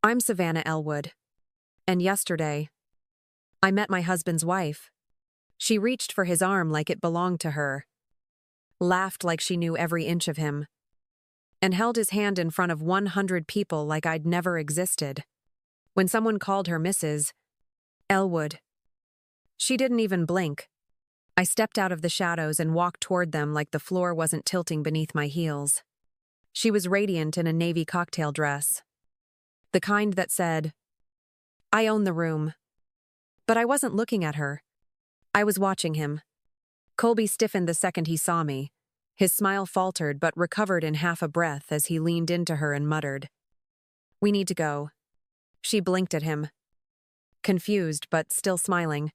I'm Savannah Elwood. And yesterday, I met my husband's wife. She reached for his arm like it belonged to her, laughed like she knew every inch of him, and held his hand in front of 100 people like I'd never existed. When someone called her Mrs. Elwood, she didn't even blink. I stepped out of the shadows and walked toward them like the floor wasn't tilting beneath my heels. She was radiant in a navy cocktail dress, the kind that said, "I own the room." But I wasn't looking at her. I was watching him. Colby stiffened the second he saw me. His smile faltered but recovered in half a breath as he leaned into her and muttered, "We need to go." She blinked at him, confused but still smiling.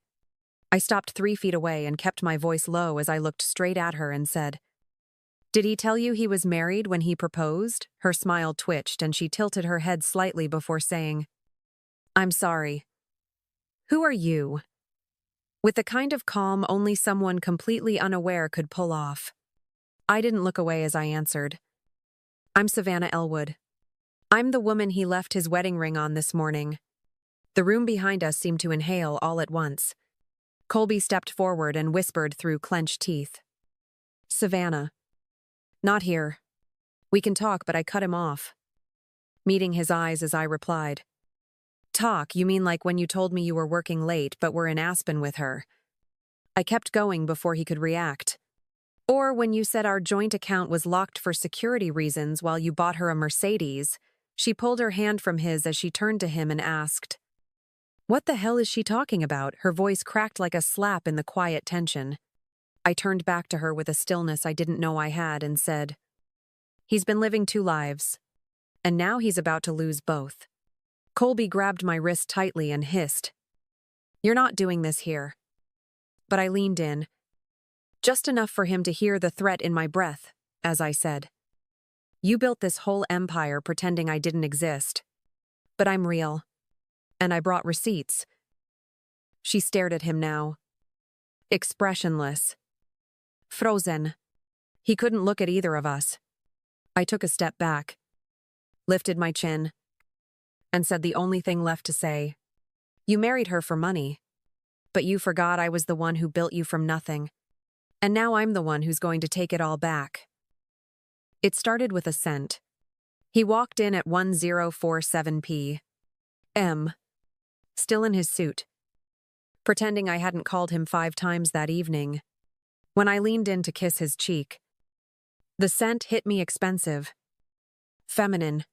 I stopped 3 feet away and kept my voice low as I looked straight at her and said, "Did he tell you he was married when he proposed?" Her smile twitched and she tilted her head slightly before saying, "I'm sorry." "Who are you?" With the kind of calm only someone completely unaware could pull off. I didn't look away as I answered, "I'm Savannah Elwood. I'm the woman he left his wedding ring on this morning." The room behind us seemed to inhale all at once. Colby stepped forward and whispered through clenched teeth, "Savannah. Not here. We can talk," but I cut him off, meeting his eyes as I replied, "Talk? You mean like when you told me you were working late but were in Aspen with her?" I kept going before he could react. "Or when you said our joint account was locked for security reasons while you bought her a Mercedes." She pulled her hand from his as she turned to him and asked, "What the hell is she talking about?" Her voice cracked like a slap in the quiet tension. I turned back to her with a stillness I didn't know I had and said, "He's been living 2 lives, and now he's about to lose both." Colby grabbed my wrist tightly and hissed, "You're not doing this here." But I leaned in, just enough for him to hear the threat in my breath, as I said, "You built this whole empire pretending I didn't exist. But I'm real. And I brought receipts." She stared at him now, expressionless, frozen. He couldn't look at either of us. I took a step back, lifted my chin, and said the only thing left to say, "You married her for money, but you forgot I was the one who built you from nothing. And now I'm the one who's going to take it all back." It started with a cent. He walked in at 1047 p.m., still in his suit, pretending I hadn't called him 5 times that evening. When I leaned in to kiss his cheek, the scent hit me expensive, feminine,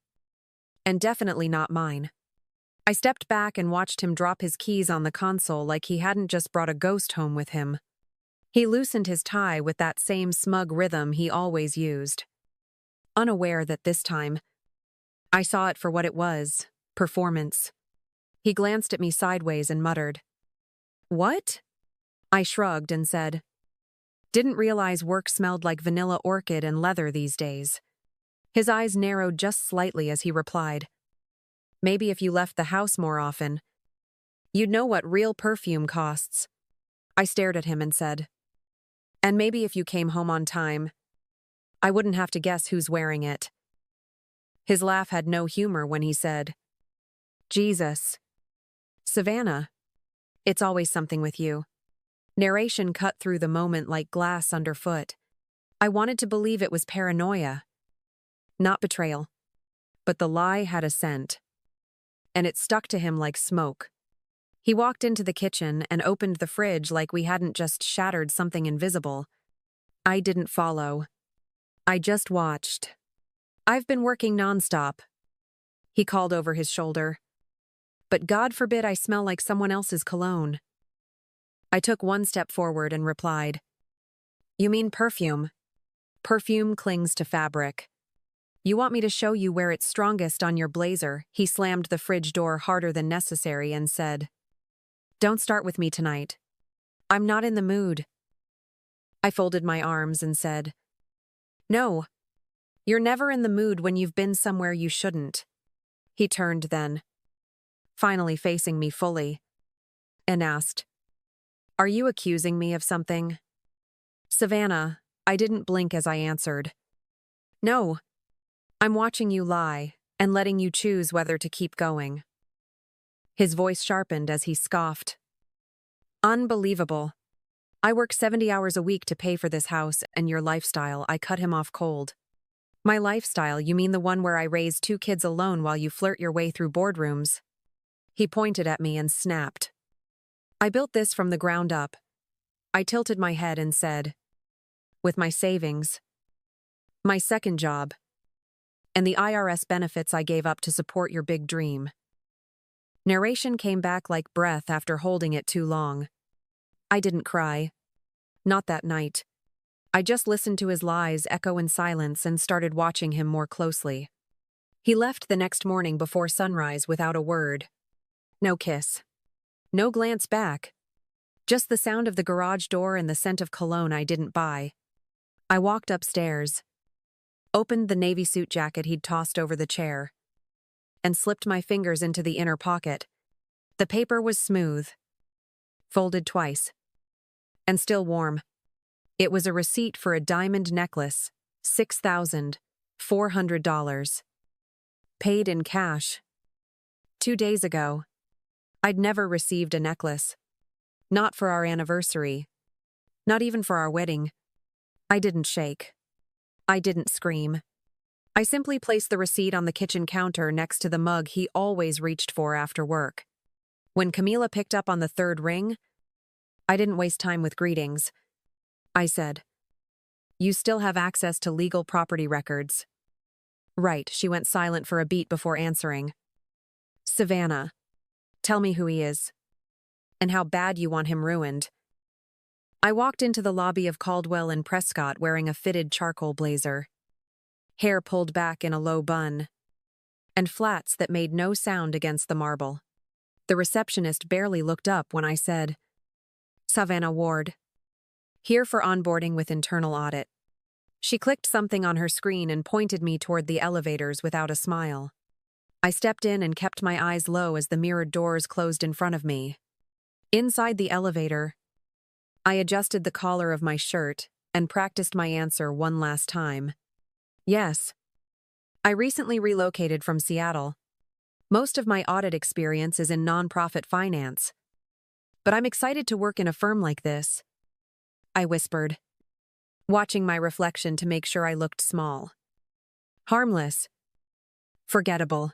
and definitely not mine. I stepped back and watched him drop his keys on the console like he hadn't just brought a ghost home with him. He loosened his tie with that same smug rhythm he always used, unaware that this time, I saw it for what it was, performance. He glanced at me sideways and muttered, "What?" I shrugged and said, "Didn't realize work smelled like vanilla orchid and leather these days." His eyes narrowed just slightly as he replied, "Maybe if you left the house more often, you'd know what real perfume costs." I stared at him and said, "And maybe if you came home on time, I wouldn't have to guess who's wearing it." His laugh had no humor when he said, "Jesus. Savannah, it's always something with you." Narration cut through the moment like glass underfoot. I wanted to believe it was paranoia, not betrayal. But the lie had a scent, and it stuck to him like smoke. He walked into the kitchen and opened the fridge like we hadn't just shattered something invisible. I didn't follow. I just watched. "I've been working nonstop," he called over his shoulder. "But God forbid I smell like someone else's cologne." I took 1 step forward and replied, "You mean perfume? Perfume clings to fabric. You want me to show you where it's strongest on your blazer?" He slammed the fridge door harder than necessary and said, "Don't start with me tonight. I'm not in the mood." I folded my arms and said, "No, you're never in the mood when you've been somewhere you shouldn't." He turned then, finally facing me fully, and asked, "Are you accusing me of something?" "Savannah," I didn't blink as I answered, "No. I'm watching you lie, and letting you choose whether to keep going. His voice sharpened as he scoffed. Unbelievable. I work 70 hours a week to pay for this house and your lifestyle. I cut him off cold. My lifestyle, you mean the one where I raise 2 kids alone while you flirt your way through boardrooms? He pointed at me and snapped. I built this from the ground up. I tilted my head and said, with my savings, my second job, and the IRS benefits I gave up to support your big dream. Narration came back like breath after holding it too long. I didn't cry. Not that night. I just listened to his lies echo in silence and started watching him more closely. He left the next morning before sunrise without a word. No kiss. No glance back. Just the sound of the garage door and the scent of cologne I didn't buy. I walked upstairs, opened the navy suit jacket he'd tossed over the chair, and slipped my fingers into the inner pocket. The paper was smooth, folded twice, and still warm. It was a receipt for a diamond necklace, $6,400. Paid in cash. 2 days ago. I'd never received a necklace. Not for our anniversary. Not even for our wedding. I didn't shake. I didn't scream. I simply placed the receipt on the kitchen counter next to the mug he always reached for after work. When Camila picked up on the 3rd ring, I didn't waste time with greetings. I said, "You still have access to legal property records." Right, she went silent for a beat before answering. "Savannah, tell me who he is, and how bad you want him ruined." I walked into the lobby of Caldwell and Prescott wearing a fitted charcoal blazer, hair pulled back in a low bun, and flats that made no sound against the marble. The receptionist barely looked up when I said, "Savannah Ward. Here for onboarding with internal audit." She clicked something on her screen and pointed me toward the elevators without a smile. I stepped in and kept my eyes low as the mirrored doors closed in front of me. Inside the elevator, I adjusted the collar of my shirt and practiced my answer one last time. Yes. I recently relocated from Seattle. Most of my audit experience is in nonprofit finance. But I'm excited to work in a firm like this, I whispered, watching my reflection to make sure I looked small. Harmless. Forgettable.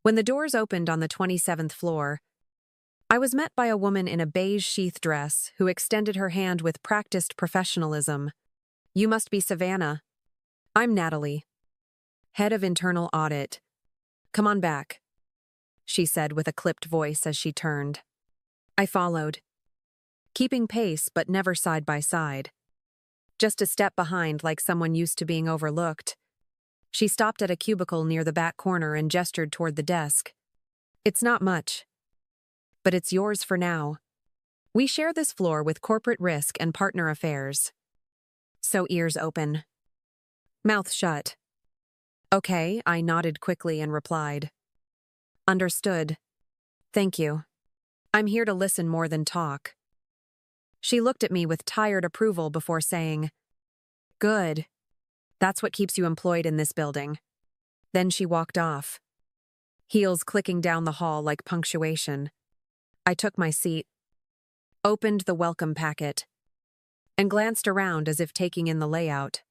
When the doors opened on the 27th floor, I was met by a woman in a beige sheath dress who extended her hand with practiced professionalism. "You must be Savannah. I'm Natalie, head of internal audit. Come on back," she said with a clipped voice as she turned. I followed, keeping pace but never side by side. Just a step behind like someone used to being overlooked. She stopped at a cubicle near the back corner and gestured toward the desk. "It's not much, but it's yours for now. We share this floor with corporate risk and partner affairs." So ears open, mouth shut. "Okay," I nodded quickly and replied. "Understood. Thank you. I'm here to listen more than talk." She looked at me with tired approval before saying, "Good. That's what keeps you employed in this building." Then she walked off, heels clicking down the hall like punctuation. I took my seat, opened the welcome packet, and glanced around as if taking in the layout.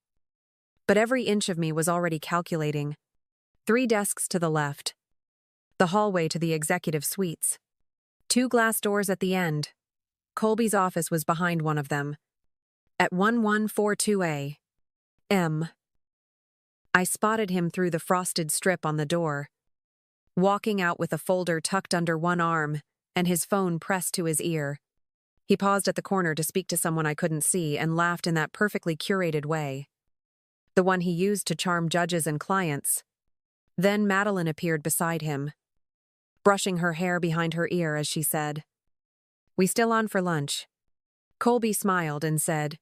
But every inch of me was already calculating. 3 desks to the left, the hallway to the executive suites, 2 glass doors at the end. Colby's office was behind one of them, at 1142A. M. I spotted him through the frosted strip on the door, walking out with a folder tucked under one arm and his phone pressed to his ear. He paused at the corner to speak to someone I couldn't see and laughed in that perfectly curated way, the one he used to charm judges and clients. Then Madeline appeared beside him, brushing her hair behind her ear as she said, "We still on for lunch?" Colby smiled and said,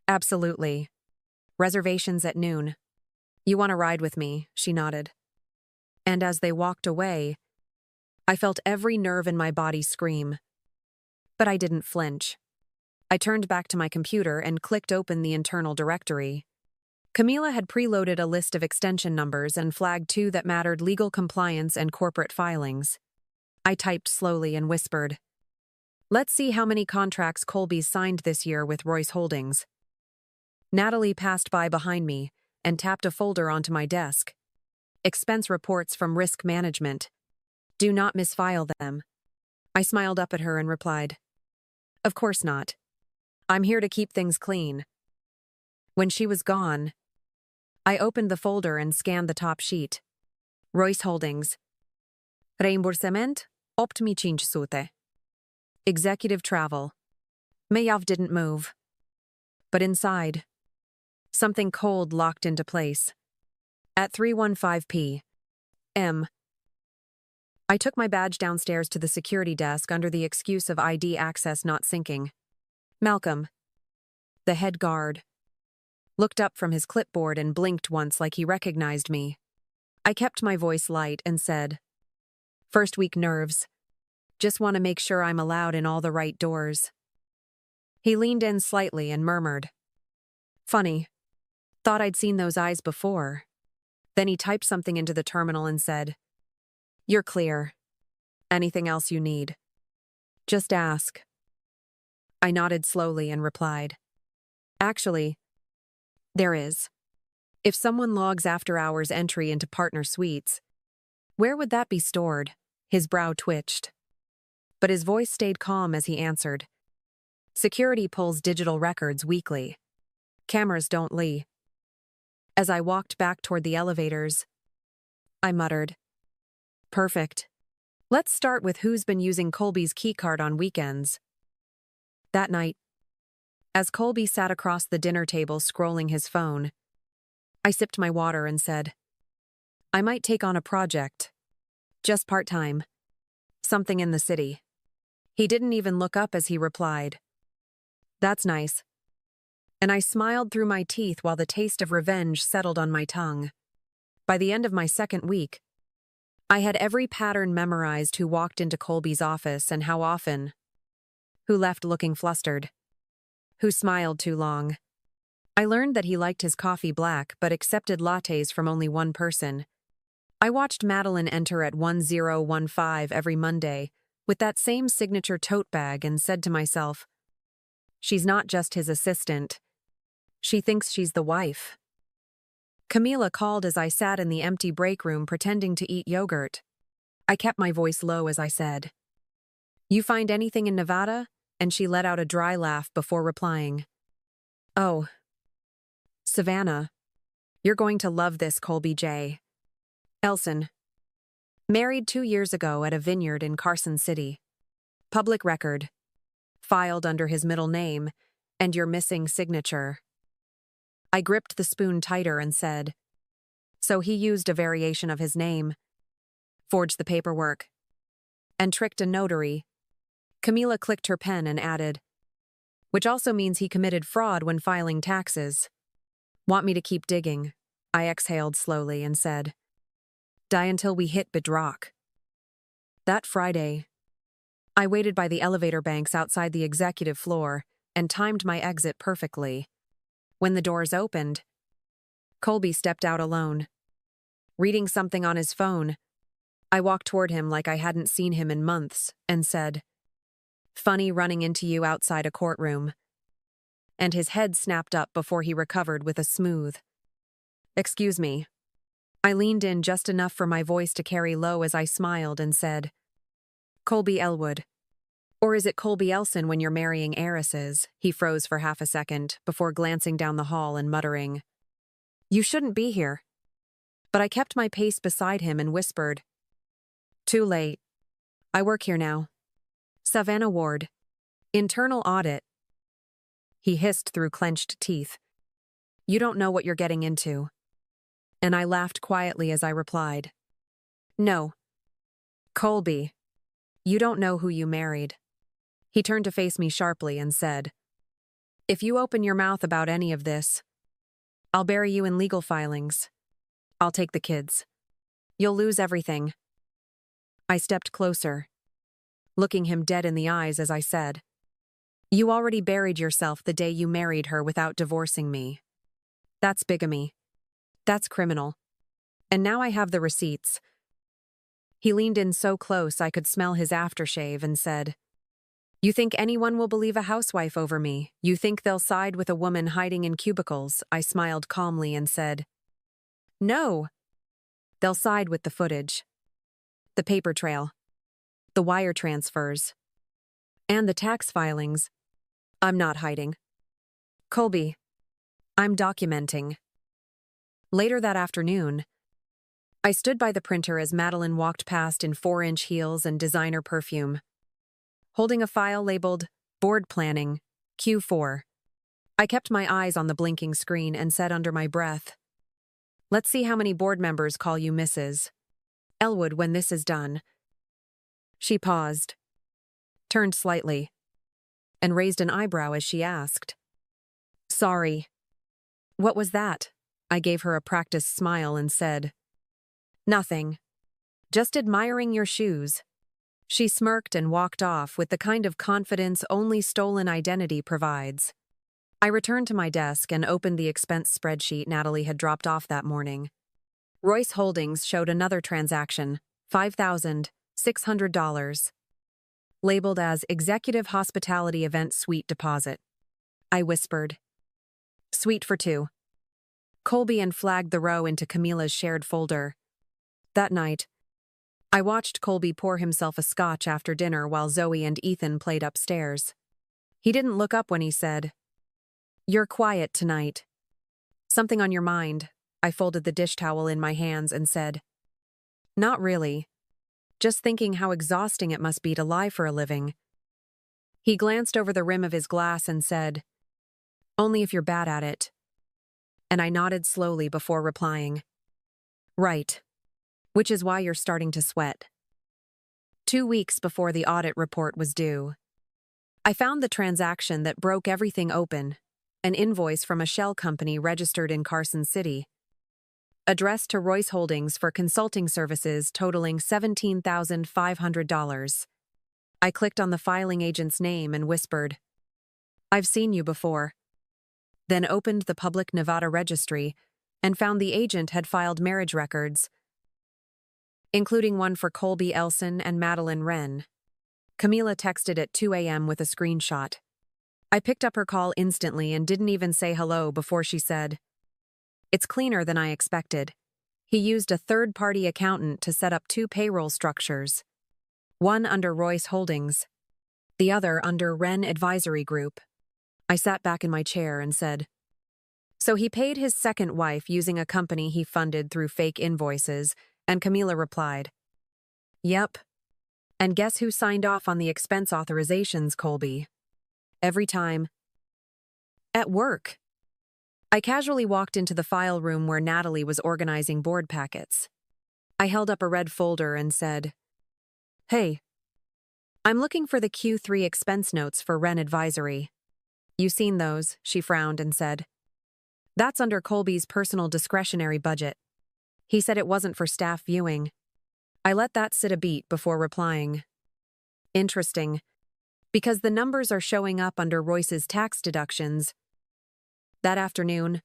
"Absolutely. Reservations at noon." "You want to ride with me?" she nodded. And as they walked away, I felt every nerve in my body scream. But I didn't flinch. I turned back to my computer and clicked open the internal directory. Camila had preloaded a list of extension numbers and flagged two that mattered: legal compliance and corporate filings. I typed slowly and whispered, "Let's see how many contracts Colby's signed this year with Royce Holdings." Natalie passed by behind me and tapped a folder onto my desk. "Expense reports from risk management. Do not misfile them." I smiled up at her and replied, "Of course not. I'm here to keep things clean." When she was gone, I opened the folder and scanned the top sheet. Royce Holdings. Reimbursement, optmi sute. Executive travel. Mayav didn't move. But inside, something cold locked into place. At 3:15 p.m., I took my badge downstairs to the security desk under the excuse of ID access not syncing. Malcolm, the head guard, looked up from his clipboard and blinked once like he recognized me. I kept my voice light and said, "First week nerves. Just want to make sure I'm allowed in all the right doors." He leaned in slightly and murmured, "Funny. Thought I'd seen those eyes before." Then he typed something into the terminal and said, "You're clear. Anything else you need? Just ask." I nodded slowly and replied, "Actually, there is. If someone logs after-hours entry into partner suites, where would that be stored?" His brow twitched, but his voice stayed calm as he answered, "Security pulls digital records weekly. Cameras don't lie." As I walked back toward the elevators, I muttered, "Perfect. Let's start with who's been using Colby's keycard on weekends." That night, as Colby sat across the dinner table scrolling his phone, I sipped my water and said, "I might take on a project. Just part-time. Something in the city." He didn't even look up as he replied, "That's nice." And I smiled through my teeth while the taste of revenge settled on my tongue. By the end of my second week, I had every pattern memorized: who walked into Colby's office and how often, who left looking flustered, who smiled too long. I learned that he liked his coffee black but accepted lattes from only one person. I watched Madeline enter at 1015 every Monday with that same signature tote bag and said to myself, "She's not just his assistant. She thinks she's the wife." Camila called as I sat in the empty break room pretending to eat yogurt. I kept my voice low as I said, "You find anything in Nevada?" And she let out a dry laugh before replying, "Oh, Savannah, you're going to love this, Colby J. Elson. Married 2 years ago at a vineyard in Carson City. Public record. Filed under his middle name and your missing signature." I gripped the spoon tighter and said, "So he used a variation of his name, forged the paperwork, and tricked a notary." Camila clicked her pen and added, "Which also means he committed fraud when filing taxes." "Want me to keep digging?" I exhaled slowly and said, "Die until we hit bedrock." That Friday, I waited by the elevator banks outside the executive floor and timed my exit perfectly. When the doors opened, Colby stepped out alone. Reading something on his phone, I walked toward him like I hadn't seen him in months and said, "Funny running into you outside a courtroom." And his head snapped up before he recovered with a smooth, "Excuse me." I leaned in just enough for my voice to carry low as I smiled and said, "Colby Elwood. Or is it Colby Elson when you're marrying heiresses?" He froze for half a second before glancing down the hall and muttering, "You shouldn't be here." But I kept my pace beside him and whispered, "Too late. I work here now. Savannah Ward. Internal audit." He hissed through clenched teeth, "You don't know what you're getting into." And I laughed quietly as I replied, "No. Colby, you don't know who you married." He turned to face me sharply and said, "If you open your mouth about any of this, I'll bury you in legal filings. I'll take the kids. You'll lose everything." I stepped closer, looking him dead in the eyes as I said, "You already buried yourself the day you married her without divorcing me. That's bigamy. That's criminal. And now I have the receipts. He leaned in so close I could smell his aftershave and said, "You think anyone will believe a housewife over me? You think they'll side with a woman hiding in cubicles?" I smiled calmly and said, "No. They'll side with the footage. The paper trail. The wire transfers. And the tax filings. I'm not hiding. Colby, I'm documenting." Later that afternoon, I stood by the printer as Madeline walked past in 4-inch heels and designer perfume, holding a file labeled Board Planning, Q4. I kept my eyes on the blinking screen and said under my breath, "Let's see how many board members call you Mrs. Elwood when this is done." She paused, turned slightly, and raised an eyebrow as she asked, "Sorry." "What was that?" I gave her a practiced smile and said, "Nothing. Just admiring your shoes." She smirked and walked off with the kind of confidence only stolen identity provides. I returned to my desk and opened the expense spreadsheet Natalie had dropped off that morning. Royce Holdings showed another transaction, $5,600, labeled as Executive Hospitality Event Suite Deposit. I whispered, "Suite for 2. Colby and flagged the row into Camila's shared folder. That night, I watched Colby pour himself a scotch after dinner while Zoe and Ethan played upstairs. He didn't look up when he said, "You're quiet tonight. Something on your mind?" I folded the dish towel in my hands and said, "Not really. Just thinking how exhausting it must be to lie for a living." He glanced over the rim of his glass and said, "Only if you're bad at it." And I nodded slowly before replying, "Right. Which is why you're starting to sweat." 2 weeks before the audit report was due, I found the transaction that broke everything open, an invoice from a shell company registered in Carson City, addressed to Royce Holdings for consulting services totaling $17,500. I clicked on the filing agent's name and whispered, "I've seen you before." Then opened the public Nevada registry and found the agent had filed marriage records, including one for Colby Elson and Madeline Wren. Camila texted at 2 a.m. with a screenshot. I picked up her call instantly and didn't even say hello before she said, "It's cleaner than I expected. He used a third-party accountant to set up 2 payroll structures, one under Royce Holdings, the other under Wren Advisory Group." I sat back in my chair and said, "So he paid his second wife using a company he funded through fake invoices," and Camila replied, "Yep. And guess who signed off on the expense authorizations, Colby? Every time. At work." I casually walked into the file room where Natalie was organizing board packets. I held up a red folder and said, "Hey, I'm looking for the Q3 expense notes for Wren Advisory." "You seen those?" She frowned and said, "That's under Colby's personal discretionary budget. He said it wasn't for staff viewing." I let that sit a beat before replying, "Interesting, because the numbers are showing up under Royce's tax deductions." That afternoon,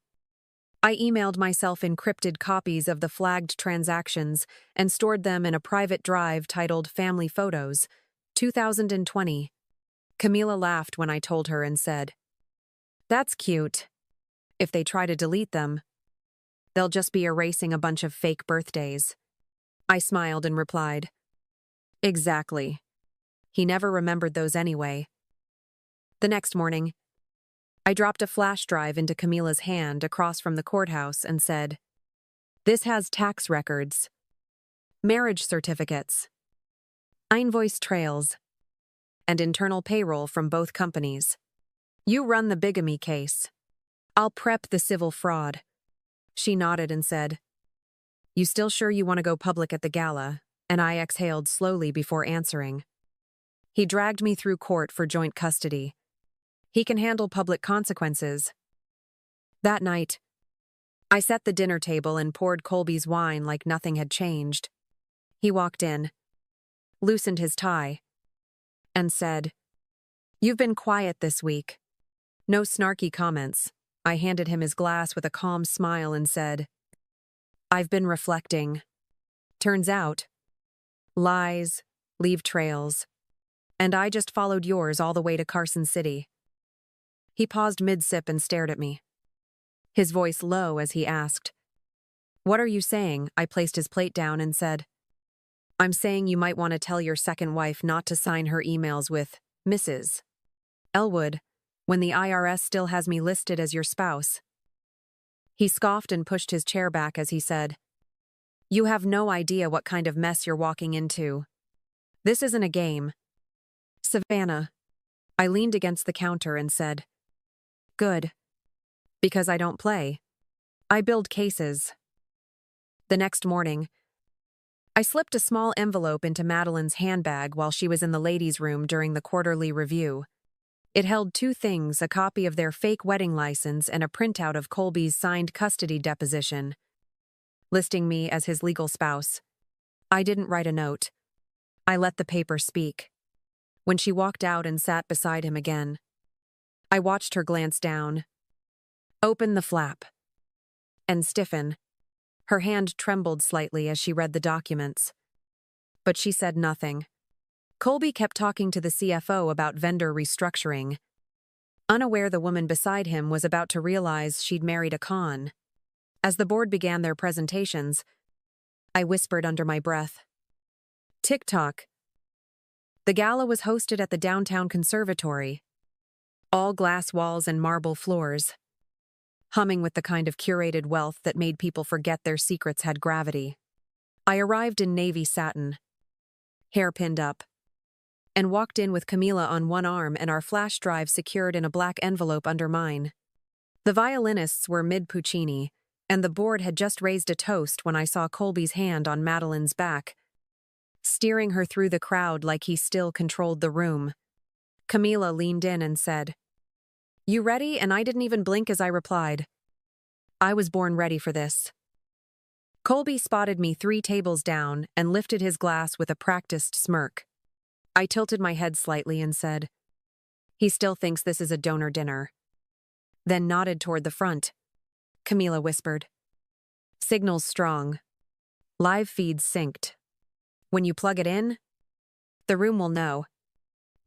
I emailed myself encrypted copies of the flagged transactions and stored them in a private drive titled Family Photos, 2020. Camila laughed when I told her and said, "That's cute. If they try to delete them, they'll just be erasing a bunch of fake birthdays." I smiled and replied, "Exactly. He never remembered those anyway." The next morning, I dropped a flash drive into Camila's hand across from the courthouse and said, "This has tax records, marriage certificates, invoice trails, and internal payroll from both companies. You run the bigamy case. I'll prep the civil fraud." She nodded and said, "You still sure you want to go public at the gala?" And I exhaled slowly before answering. He dragged me through court for joint custody. He can handle public consequences. That night, I set the dinner table and poured Colby's wine like nothing had changed. He walked in, loosened his tie, and said, "You've been quiet this week. No snarky comments." I handed him his glass with a calm smile and said, "I've been reflecting. Turns out, lies leave trails, and I just followed yours all the way to Carson City." He paused mid-sip and stared at me, his voice low as he asked, "What are you saying?" I placed his plate down and said, "I'm saying you might want to tell your second wife not to sign her emails with Mrs. Elwood when the IRS still has me listed as your spouse." He scoffed and pushed his chair back as he said, "You have no idea what kind of mess you're walking into. This isn't a game." "Savannah." I leaned against the counter and said, "Good. Because I don't play. I build cases." The next morning, I slipped a small envelope into Madeline's handbag while she was in the ladies' room during the quarterly review. It held two things: a copy of their fake wedding license and a printout of Colby's signed custody deposition, listing me as his legal spouse. I didn't write a note. I let the paper speak. When she walked out and sat beside him again, I watched her glance down, open the flap, and stiffen. Her hand trembled slightly as she read the documents. But she said nothing. Colby kept talking to the CFO about vendor restructuring, unaware the woman beside him was about to realize she'd married a con. As the board began their presentations, I whispered under my breath, "Tick-tock." The gala was hosted at the downtown conservatory, all glass walls and marble floors, humming with the kind of curated wealth that made people forget their secrets had gravity. I arrived in navy satin, hair pinned up, and walked in with Camila on one arm and our flash drive secured in a black envelope under mine. The violinists were mid-Puccini, and the board had just raised a toast when I saw Colby's hand on Madeline's back, steering her through the crowd like he still controlled the room. Camila leaned in and said, "You ready?" And I didn't even blink as I replied, "I was born ready for this." Colby spotted me 3 tables down and lifted his glass with a practiced smirk. I tilted my head slightly and said, "He still thinks this is a donor dinner." Then nodded toward the front. Camila whispered, "Signal's strong. Live feeds synced. When you plug it in, the room will know."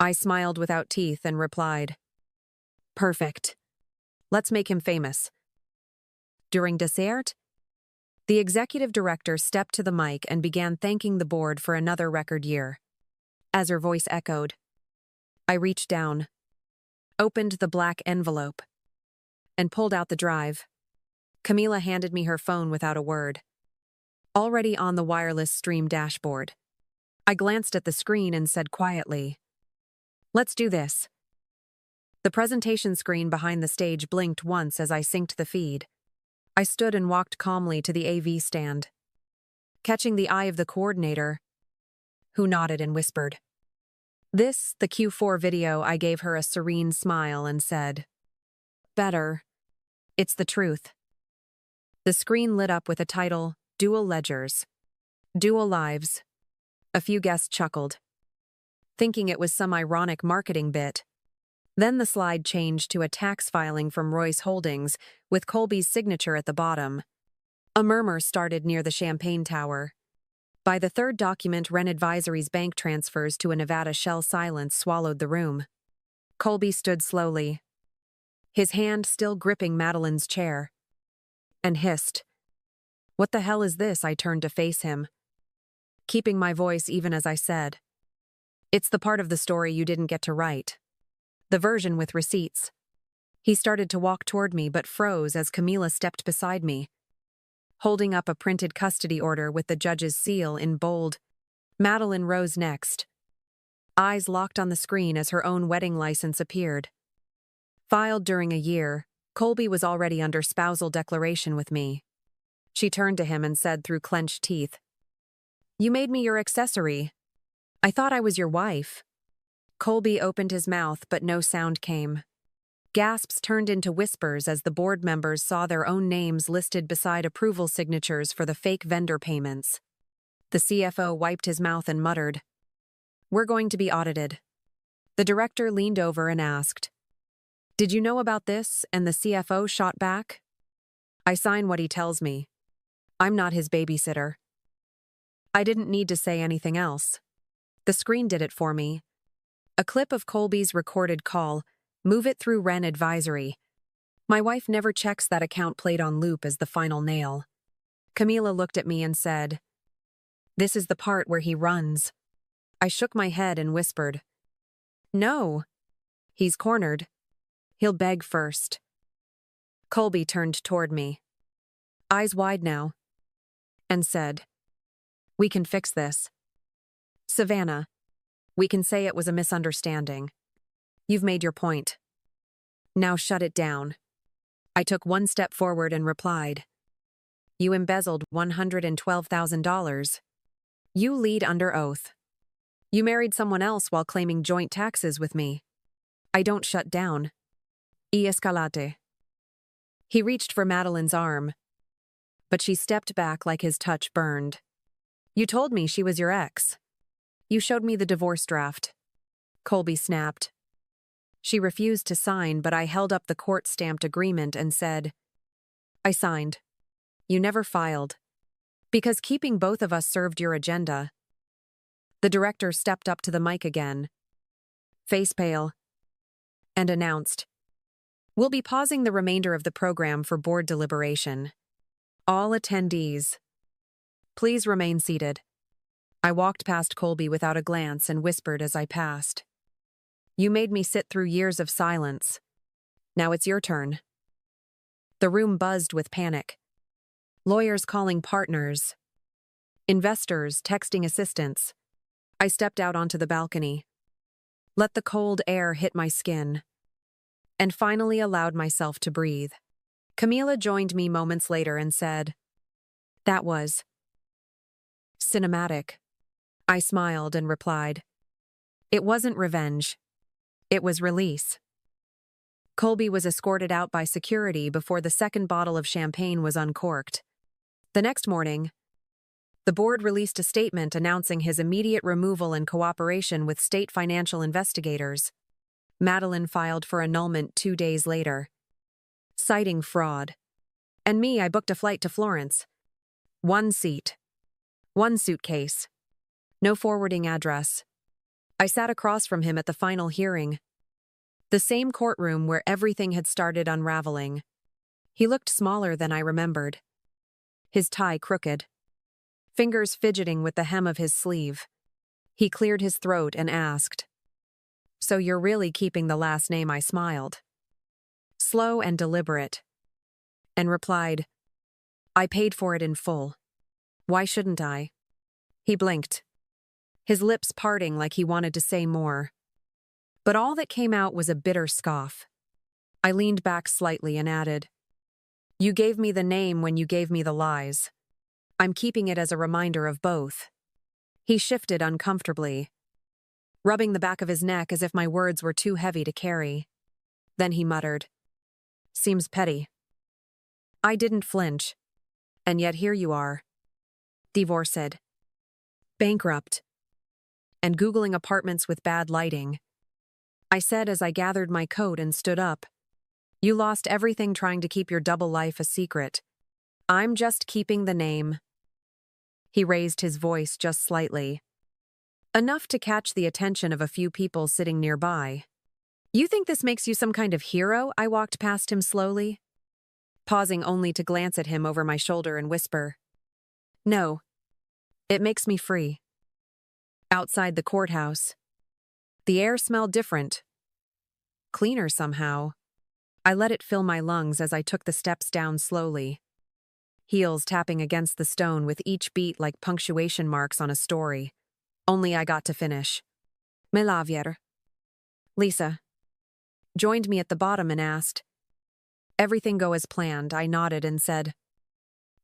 I smiled without teeth and replied, "Perfect. Let's make him famous." During dessert, the executive director stepped to the mic and began thanking the board for another record year. As her voice echoed, I reached down, opened the black envelope, and pulled out the drive. Camila handed me her phone without a word, already on the wireless stream dashboard. I glanced at the screen and said quietly, "Let's do this." The presentation screen behind the stage blinked once as I synced the feed. I stood and walked calmly to the AV stand, catching the eye of the coordinator, who nodded and whispered, "This, the Q4 video." I gave her a serene smile and said, "Better. It's the truth." The screen lit up with a title, "Dual Ledgers. Dual Lives." A few guests chuckled, thinking it was some ironic marketing bit. Then the slide changed to a tax filing from Royce Holdings, with Colby's signature at the bottom. A murmur started near the Champagne Tower. By the third document, Ren Advisory's bank transfers to a Nevada shell, silence swallowed the room. Colby stood slowly, his hand still gripping Madeline's chair, and hissed, "What the hell is this?" I turned to face him, keeping my voice even as I said, "It's the part of the story you didn't get to write. The version with receipts." He started to walk toward me but froze as Camila stepped beside me, holding up a printed custody order with the judge's seal in bold. Madeline rose next, eyes locked on the screen as her own wedding license appeared. Filed during a year, Colby was already under spousal declaration with me. She turned to him and said through clenched teeth, "You made me your accessory. I thought I was your wife." Colby opened his mouth but no sound came. Gasps turned into whispers as the board members saw their own names listed beside approval signatures for the fake vendor payments. The CFO wiped his mouth and muttered, "We're going to be audited." The director leaned over and asked, Did you know about this? And the CFO shot back. I sign what he tells me. I'm not his babysitter. I didn't need to say anything else. The screen did it for me. A clip of Colby's recorded call. Move it through Ren advisory. My wife never checks that account played on loop as the final nail. Camila looked at me and said, "This is the part where he runs." I shook my head and whispered, "No. He's cornered. He'll beg first." Colby turned toward me, eyes wide now, and said, "We can fix this. Savannah, we can say it was a misunderstanding. You've made your point. Now shut it down." I took one step forward and replied, "You embezzled $112,000. You lead under oath. You married someone else while claiming joint taxes with me. I don't shut down. Y escalate." He reached for Madeline's arm, but she stepped back like his touch burned. "You told me she was your ex. You showed me the divorce draft." Colby snapped. She refused to sign, but I held up the court-stamped agreement and said, "I signed. You never filed. Because keeping both of us served your agenda." The director stepped up to the mic again, face pale, and announced, "We'll be pausing the remainder of the program for board deliberation. All attendees, please remain seated." I walked past Colby without a glance and whispered as I passed, "You made me sit through years of silence. Now it's your turn." The room buzzed with panic. Lawyers calling partners, investors texting assistants. I stepped out onto the balcony, let the cold air hit my skin, and finally allowed myself to breathe. Camila joined me moments later and said, "That was cinematic." I smiled and replied, "It wasn't revenge. It was release." Colby was escorted out by security before the second bottle of champagne was uncorked. The next morning, the board released a statement announcing his immediate removal in cooperation with state financial investigators. Madeline filed for annulment 2 days later, citing fraud. And me, I booked a flight to Florence. 1 seat. 1 suitcase. No forwarding address. I sat across from him at the final hearing, the same courtroom where everything had started unraveling. He looked smaller than I remembered, his tie crooked, fingers fidgeting with the hem of his sleeve. He cleared his throat and asked, "So you're really keeping the last name?" I smiled, slow and deliberate, and replied, "I paid for it in full. Why shouldn't I?" He blinked, his lips parting like he wanted to say more. But all that came out was a bitter scoff. I leaned back slightly and added, "You gave me the name when you gave me the lies. I'm keeping it as a reminder of both." He shifted uncomfortably, rubbing the back of his neck as if my words were too heavy to carry. Then he muttered, "Seems petty." I didn't flinch. "And yet here you are. Divorced. Bankrupt. And Googling apartments with bad lighting." I said as I gathered my coat and stood up, "You lost everything trying to keep your double life a secret. I'm just keeping the name." He raised his voice just slightly, enough to catch the attention of a few people sitting nearby. "You think this makes you some kind of hero?" I walked past him slowly, pausing only to glance at him over my shoulder and whisper, "No, it makes me free." Outside the courthouse, the air smelled different, cleaner somehow. I let it fill my lungs as I took the steps down slowly, heels tapping against the stone with each beat like punctuation marks on a story. Only I got to finish. "Me lavier." Lisa joined me at the bottom and asked, "Everything go as planned?" I nodded and said,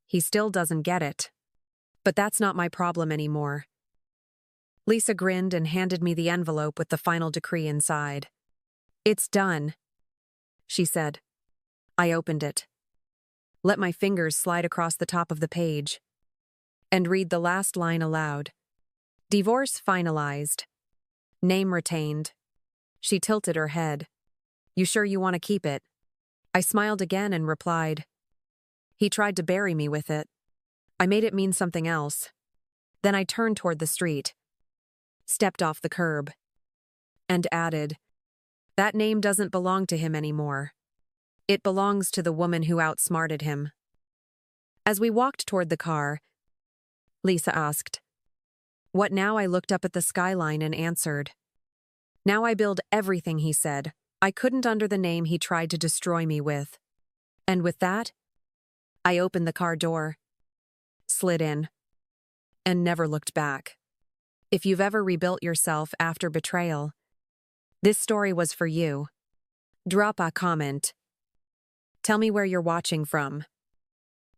"He still doesn't get it. But that's not my problem anymore." Lisa grinned and handed me the envelope with the final decree inside. "It's done," she said. I opened it, let my fingers slide across the top of the page, and read the last line aloud. "Divorce finalized. Name retained." She tilted her head. You sure you want to keep it? I smiled again and replied. He tried to bury me with it. I made it mean something else. Then I turned toward the street, stepped off the curb, and added, that name doesn't belong to him anymore. It belongs to the woman who outsmarted him. As we walked toward the car, Lisa asked, what now? I looked up at the skyline and answered, now I build everything he said I couldn't under the name he tried to destroy me with. And with that, I opened the car door, slid in, and never looked back. If you've ever rebuilt yourself after betrayal, this story was for you. Drop a comment. Tell me where you're watching from.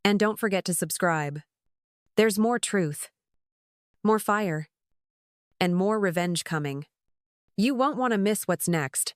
And don't forget to subscribe. There's more truth, more fire, and more revenge coming. You won't want to miss what's next.